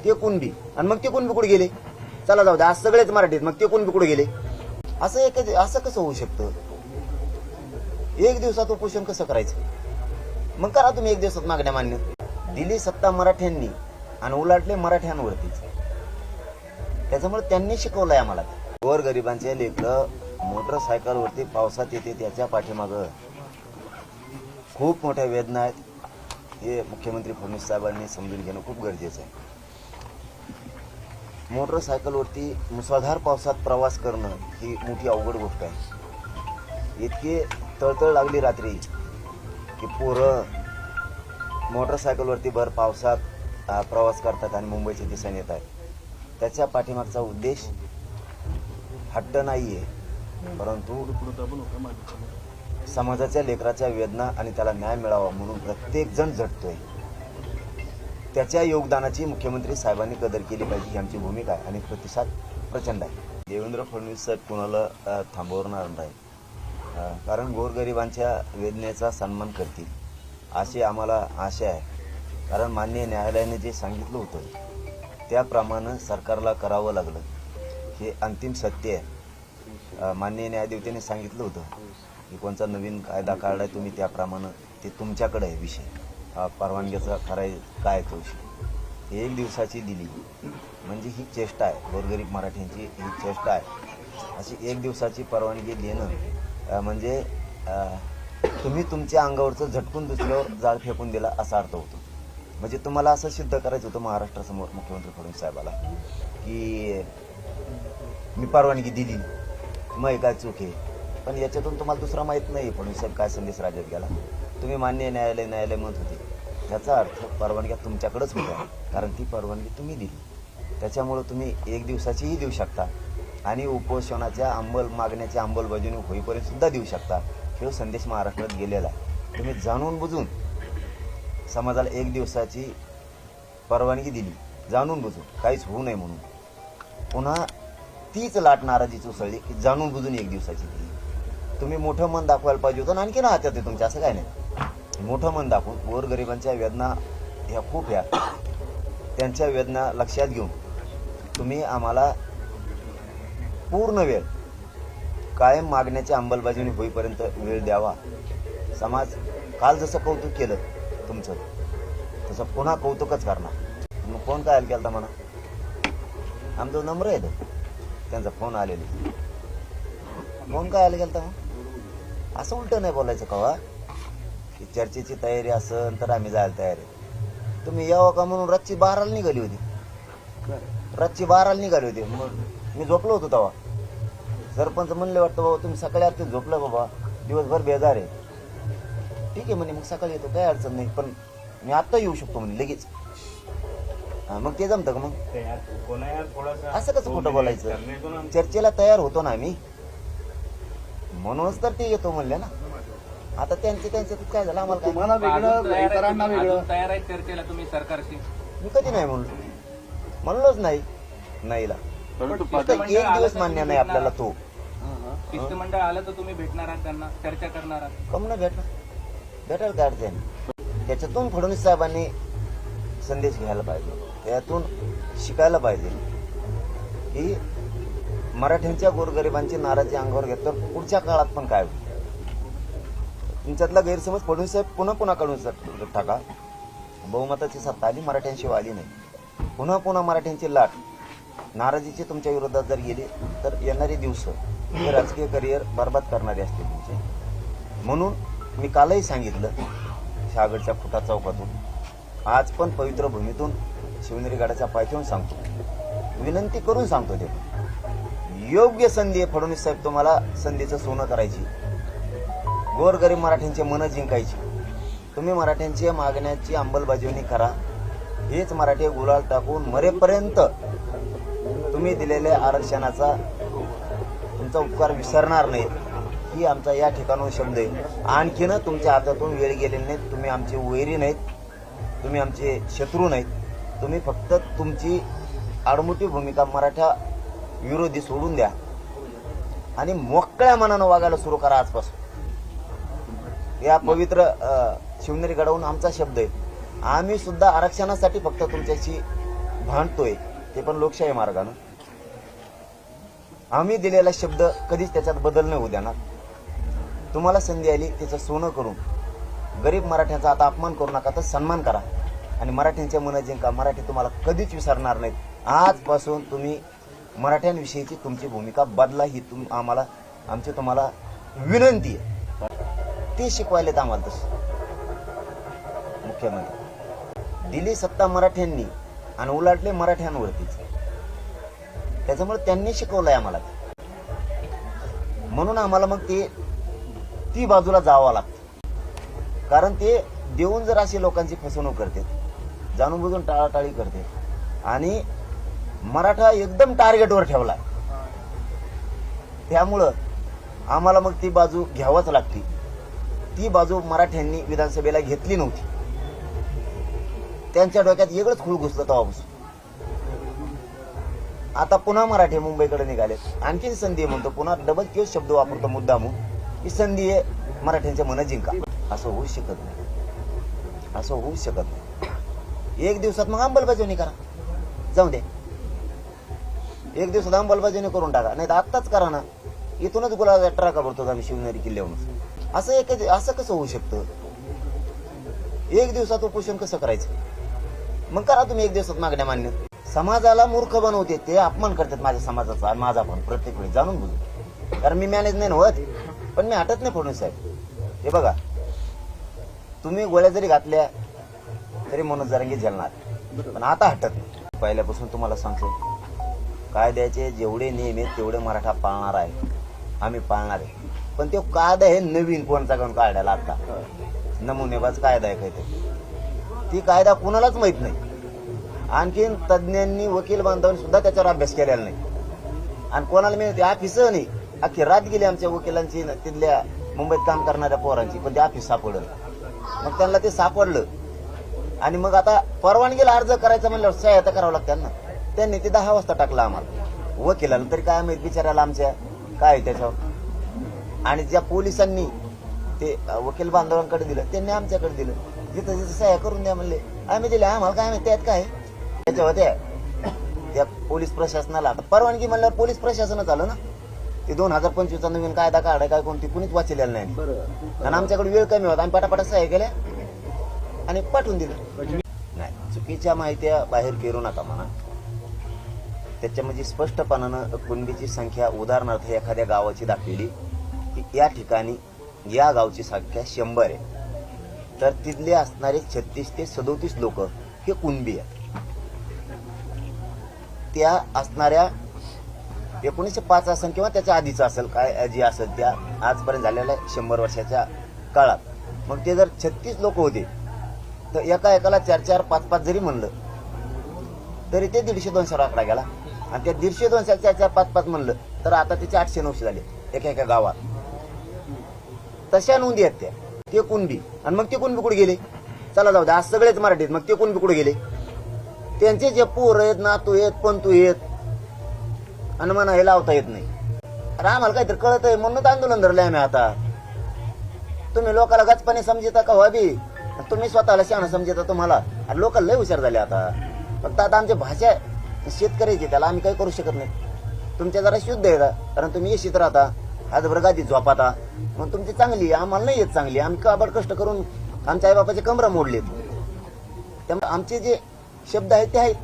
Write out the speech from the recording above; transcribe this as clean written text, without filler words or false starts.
ते कुणबी आणि मग ते कुणबी कुठे गेले? चला जाऊ दे, आज सगळेच मराठीत, मग ते कुणबी कुठे गेले? असं कसं होऊ शकतं? एक दिवसात उपोषण कसं करायचं? मग करा तुम्ही एक दिवसात मागण्या मान्य. दिली सत्ता मराठ्यांनी आणि उलाटले मराठ्यांवरतीच. त्याच्यामुळे त्यांनी शिकवलंय आम्हाला. गोरगरिबांचे लेकरं मोटरसायकलवरती पावसात येते, त्याच्या पाठीमागं खूप मोठ्या वेदना आहेत. हे मुख्यमंत्री फडणवीस साहेबांनी समजून घेणं खूप गरजेचं आहे. मोटरसायकलवरती मुसळधार पावसात प्रवास करणं ही मोठी अवघड गोष्ट आहे. इतकी तळतळ लागली रात्री की पोरं मोटरसायकलवरती भर पावसात प्रवास करतात आणि मुंबईच्या दिशेने येत आहेत. त्याच्या पाठीमागचा उद्देश हट्ट नाही आहे, परंतु समाजाच्या लेकराच्या वेदना आणि त्याला न्याय मिळावा म्हणून प्रत्येक जण झटतोय. त्याच्या योगदानाची मुख्यमंत्री साहेबांनी कदर केली पाहिजे, ही आमची भूमिका आहे आणि प्रतिसाद प्रचंड आहे. देवेंद्र फडणवीस साहेब कुणाला थांबवणार नाही, कारण गोरगरिबांच्या वेदनेचा सन्मान करतील अशी आम्हाला आशा आहे. कारण माननीय न्यायालयाने जे सांगितलं होतं त्याप्रमाणे सरकारला करावं लागलं, हे अंतिम सत्य आहे. माननीय न्यायदेवतेने सांगितलं होतं की कोणता नवीन कायदा काढलाय तुम्ही, त्याप्रमाणे ते तुमच्याकडे आहे विषय. परवानगीचा कराय काय तो विषय एक दिवसाची दिली म्हणजे ही चेष्टा आहे. गोरगरीब मराठ्यांची ही चेष्टा आहे. अशी एक दिवसाची परवानगी देणं म्हणजे तुम्ही तुमच्या अंगावरचं झटकून दुसऱ्यावर जाळ फेकून दिला असा अर्थ होतो. म्हणजे तुम्हाला असं सिद्ध करायचं होतं महाराष्ट्रासमोर मुख्यमंत्री फडणवीस साहेबाला की मी परवानगी दिली, मग काय चूक आहे. पण याच्यातून तुम्हाला दुसरा माहीत नाही फडणवीस साहेब काय संदेश राज्यात गेला. तुम्ही मान्य न्यायालय म्हणत होते, याचा अर्थ परवानग्या तुमच्याकडेच होत्या, कारण ती परवानगी तुम्ही दिली. त्याच्यामुळं तुम्ही एक दिवसाचीही देऊ शकता आणि उपोषणाच्या मागण्याच्या अंमलबजावणी होईपर्यंत सुद्धा देऊ शकता. हे संदेश महाराष्ट्रात गेलेला आहे. तुम्ही जाणून बुजून समाजाला एक दिवसाची परवानगी दिली, जाणून बुजून, काहीच होऊ नये म्हणून. पुन्हा तीच लाट नाराजीच उसळली की जाणून बुजून एक दिवसाची दिली. तुम्ही मोठं मन दाखवायला पाहिजे होतं, आणखी ना हातात आहे तुमच्या, असं काय नाही. मोठं मन दाखवून गोरगरिबांच्या वेदना ह्या खूप ह्या, त्यांच्या वेदना लक्षात घेऊन तुम्ही आम्हाला पूर्ण वेळ कायम मागण्याची अंमलबजावणी होईपर्यंत वेळ द्यावा. समाज काल जसं कौतुक केलं तुमचं, तसं पुन्हा कौतुकच करणार. मग फोन काय केला म्हणा, आमचा नंबर आहे तो, त्यांचा फोन आलेला. फोन काय गेला मग असं उलटं नाही बोलायचं कवा की चर्चेची तयारी असेल तर आम्ही जायला तयार आहे. तुम्ही यावं का म्हणून रातची 12ला निघाली होती, रातची 12ला निघाली होती. मग मी झोपलो होतो तेव्हा. सरपंच म्हणले वाटतं बाबा तुम्ही सकाळी आरती झोपलं, बाबा दिवसभर बेजार आहे. ठीक आहे म्हणे, मग सकाळी येतो, काही अडचण नाही, पण मी आत्ता येऊ शकतो म्हणे लगेच. मग ते जमतं का? मग असं कसं खोटं बोलायचं? चर्चेला तयार होतो ना आम्ही, म्हणूनच तर ते येतो म्हणले ना. आता त्यांचं काय झालं आम्हाला काय? तयार आहे चर्चेला तुम्ही सरकारशी? मी कधी नाही म्हणलोच नाही. नाहीला फक्त एक दिवस मान्य नाही आपल्याला. तो शिष्टमंडळ आलं तर तुम्ही भेटणार आहात त्यांना, चर्चा करणार आहात? कम नाही भेटायला काय अडचण? त्याच्यातून फडणवीस साहेबांनी संदेश घ्यायला पाहिजे, त्यातून शिकायला पाहिजे की मराठ्यांच्या गोरगरिबांची नाराजी अंगावर घेतल्यावर पुढच्या काळात पण काय होईल. तुमच्यातला गैरसमज फडणवीस साहेब पुन्हा काढून टाका. बहुमताची सत्ता आली, मराठ्यांशिवाय आली नाही. पुन्हा मराठ्यांची लाट नाराजीची तुमच्या विरोधात जर गेली तर येणारे दिवस हे राजकीय करिअर बरबाद करणारे असतील तुमचे. म्हणून मी कालही सांगितलं शहागडच्या खुटा चौकातून, आज पण पवित्र भूमीतून शिवनेरी गडाच्या पायथ्याहून सांगतो, विनंती करून सांगतो. ते योग्य संधी आहे फडणवीस साहेब, तुम्हाला संधीचं सोनं करायची, गोरगरीब मराठ्यांचे मन जिंकायची. तुम्ही मराठ्यांच्या मागण्याची अंमलबजावणी करा. हेच मराठी गुलाल टाकून मरेपर्यंत तुम्ही दिलेल्या आरक्षणाचा तुमचा उपकार विसरणार नाही, ही आमचा या ठिकाणून शब्द आहे. आणखीन तुमच्या हातातून वेळ गेलेली नाहीत. तुम्ही आमचे वैरी नाहीत, तुम्ही आमचे शत्रू नाहीत. तुम्ही फक्त तुमची आडमुठी भूमिका मराठा विरोधी सोडून द्या आणि मोकळ्या मनानं वागायला सुरू करा आजपासून. या पवित्र शिवनेरी गडावरून आमचा शब्द आहे. आम्ही सुद्धा आरक्षणासाठी फक्त तुमच्याशी भांडतोय ते पण लोकशाही मार्गानं. आम्ही दिलेला शब्द कधीच त्याच्यात बदल नाही होऊ देणार. तुम्हाला संधी आली त्याचं सोनं करून गरीब मराठ्यांचा आता अपमान करू नका, तर सन्मान करा आणि मराठ्यांच्या मनं जिंका. मराठी तुम्हाला कधीच विसरणार नाहीत. आजपासून तुम्ही मराठ्यांविषयीची तुमची भूमिका बदला, ही आम्हाला आमची तुम्हाला विनंती आहे. ते शिकवायलेत आम्हाला तसं मुख्यमंत्री. दिली सत्ता मराठ्यांनी आणि उलटले मराठ्यांवरतीच. त्याच्यामुळे त्यांनी शिकवलंय आम्हाला. म्हणून आम्हाला मग ती बाजूला जावं लागतं. कारण ते देऊन जर अशी लोकांची फसवणूक करते, जाणून बुजून टाळाटाळी करते आणि मराठा एकदम टार्गेटवर ठेवला, त्यामुळं आम्हाला मग ती बाजू घ्यावंच लागते. ती बाजू मराठ्यांनी विधानसभेला घेतली नव्हती. त्यांच्या डोक्यात वेगळंच खूळ घुसलं तेव्हापासून. आता पुन्हा मराठी मुंबईकडे निघाले. आणखीन संधी आहे म्हणतो, पुन्हा डबल तेच शब्द वापरतो मुद्दामून, ही संधी आहे मराठ्यांच्या मनं जिंका. असं होऊ शकत नाही, असं होऊ शकत नाही. एक दिवसात मग अंमलबजावणी करा, जाऊ दे. एक दिवसात अंमलबजावणी करून टाका, नाही तर आत्ताच करा ना. इथूनच गुलाबाचा ट्रका भरतो आम्ही शिवनेरी किल्ल्यावरून. असं कसं होऊ शकतं? एक दिवसात उपोषण कसं करायचं? मग करा तुम्ही एक दिवसात मागण्या मान्य. समाजाला मूर्ख बनवते ते, अपमान करतात माझ्या समाजाचा, माझा पण प्रत्येक वेळी जाणून बुजून. कारण मी मॅनेज नाही होत, पण मी हटत नाही फडणवीस साहेब. हे बघा, तुम्ही गोळ्या जरी घातल्या तरी मनोज जरांगे झेलणार, पण आता हटत नाही. पहिल्यापासून तुम्हाला सांगतो, कायद्याचे जेवढे नियम आहेत तेवढे मराठा पाळणार आहे, आम्ही पाळणार आहे. पण तो कायदा आहे नवीन कोणता घेऊन काढायला, आता नमुनेबाज कायदा आहे काहीतरी. ती कायदा कुणालाच माहित नाही. आणखीन तज्ज्ञांनी, वकील बांधवांनी सुद्धा त्याच्यावर अभ्यास केलेला नाही. आणि कोणाला मिळते ऑफिस नाही. अख्खी रात गेली आमच्या वकिलांची, तिथल्या मुंबईत काम करणाऱ्या पोरांची, पण ते ऑफिस सापडलं. मग त्यांना ते सापडलं आणि मग आता परवानगीला अर्ज करायचा म्हणल्यावर सह्या तर करावं लागतं ना. त्यांनी ते 10 वाजता टाकलं आम्हाला. वकिलाला तरी काय माहित बिचारायला आमच्या काय आहे त्याच्यावर. आणि ज्या पोलिसांनी ते वकील बांधवांकडे दिलं, त्यांनी आमच्याकडे दिलं. जिथं जिथं सह्या करून द्या म्हणले, आम्ही दिले. आम्हाला काय माहिती त्यात काय त्याच्या होत्या त्या पोलीस प्रशासनाला. परवानगी म्हणल्यावर पोलीस प्रशासनच आलं ना. ते 2025चा नवीन कायदा काढाय काय कोणती कुणीच वाचलेला नाही. आणि आमच्याकडे वेळ कमी होता, आम्ही पटापटा सह्या केल्या आणि पाठवून दिलं. नाही, चुकीच्या माहित्या बाहेर केरू नका म्हणा. त्याच्यामध्ये स्पष्टपणानं कुणबीची संख्या, उदाहरणार्थ एखाद्या गावाची दाखवली की या ठिकाणी या गावची संख्या 100 आहे, तर तिथले असणारे 36 ते 37 लोक हे कुणबी आहेत. त्या असणाऱ्या 1905 असेल किंवा त्याच्या आधीचं असेल, काय जी असेल त्या आजपर्यंत झालेल्या 100 वर्षाच्या काळात, मग ते जर 36 लोक होते, तर एका एकाला 4-4, 5-5 जरी म्हणलं तरी ते 150-200 आकडा गेला. आणि त्या 150-200, 4-4, 5-5 म्हणलं तर आता त्याचे 800-900 झाले एका एका गावात. तशा नोंदी आहेत त्या. ते कुणबी. आणि मग ते कुणबी कुठे गेले? चला जाऊ दे, आज सगळेच मराठीत. मग ते कुणबी कुठे गेले? त्यांचे जे पोर आहेत, नातू आहेत, पंतू आहेत, आणि म्हणा हे लावता येत नाही. अरे आम्हाला काहीतरी कळत आहे म्हणून आंदोलन धरले आम्ही. आता तुम्ही लोकांना गचपाने समजता का व्हावी? तुम्ही स्वतःला शहाणा समजता तुम्हाला. आणि लोक लय हुशार झाले आता. फक्त आता आमची भाषा शेतकऱ्याची, त्याला आम्ही काही करू शकत नाही. तुमच्या जरा शुद्ध आहे का? कारण तुम्ही येशीत राहता, हातभर गादीत झोपाता, मग तुमची चांगली. आम्हाला नाही येत चांगली. आम्ही काबड कष्ट करून आमच्या आईबापाचे कमरा मोडलेत. त्यामुळे आमचे जे शब्द आहेत ते आहेत.